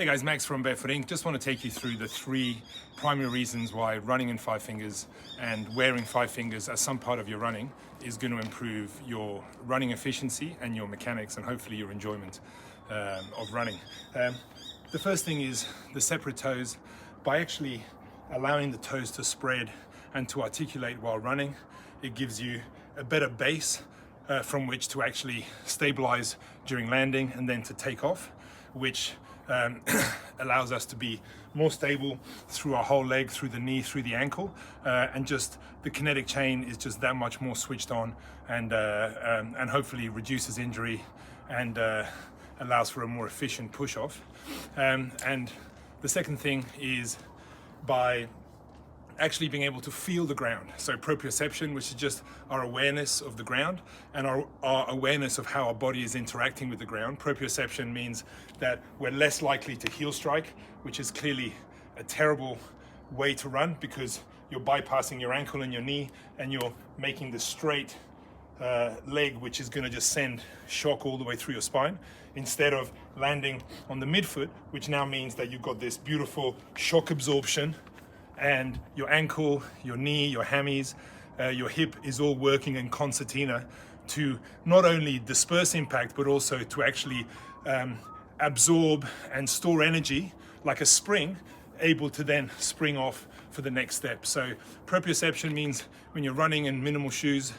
Hey guys, Max from Barefoot Inc. Just want to take you through the 3 primary reasons why running in 5 fingers and wearing 5 fingers as some part of your running is going to improve your running efficiency and your mechanics and hopefully your enjoyment of running. The first thing is the separate toes. By actually allowing the toes to spread and to articulate while running, it gives you a better base from which to actually stabilize during landing and then to take off, which allows us to be more stable through our whole leg, through the knee, through the ankle, and just the kinetic chain is just that much more switched on, and hopefully reduces injury and allows for a more efficient push off. And the second thing is by actually being able to feel the ground. So proprioception, which is just our awareness of the ground and our awareness of how our body is interacting with the ground. Proprioception means that we're less likely to heel strike, which is clearly a terrible way to run because you're bypassing your ankle and your knee and you're making the straight leg, which is going to just send shock all the way through your spine, instead of landing on the midfoot, which now means that you've got this beautiful shock absorption and your ankle, your knee, your hammies, your hip is all working in concertina to not only disperse impact, but also to actually absorb and store energy like a spring, able to then spring off for the next step. So proprioception means when you're running in minimal shoes,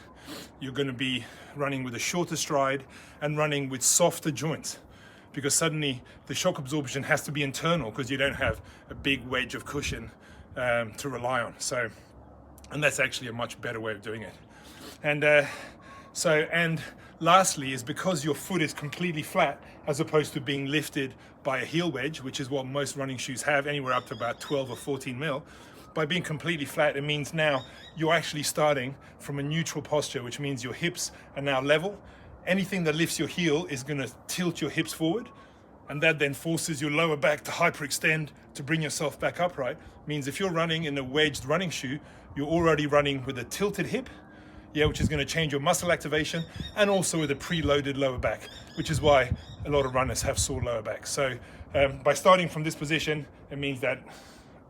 you're going to be running with a shorter stride and running with softer joints, because suddenly the shock absorption has to be internal because you don't have a big wedge of cushion to rely on. So, and that's actually a much better way of doing it. And lastly is because your foot is completely flat as opposed to being lifted by a heel wedge, which is what most running shoes have, anywhere up to about 12 or 14 mil. By being completely flat, it means now you're actually starting from a neutral posture, which means your hips are now level. Anything that lifts your heel is going to tilt your hips forward, and that then forces your lower back to hyperextend to bring yourself back upright. Means if you're running in a wedged running shoe, you're already running with a tilted hip, which is going to change your muscle activation, and also with a preloaded lower back, which is why a lot of runners have sore lower backs. So by starting from this position, it means that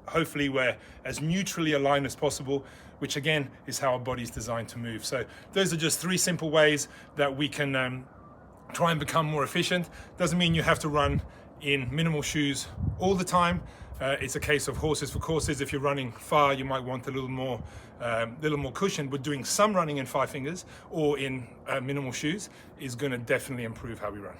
hopefully we're as neutrally aligned as possible, which again is how our body's designed to move. So those are just 3 simple ways that we can try and become more efficient. Doesn't mean you have to run in minimal shoes all the time. It's a case of horses for courses. If you're running far, you might want a little more cushion, but doing some running in 5 fingers or in minimal shoes is going to definitely improve how we run.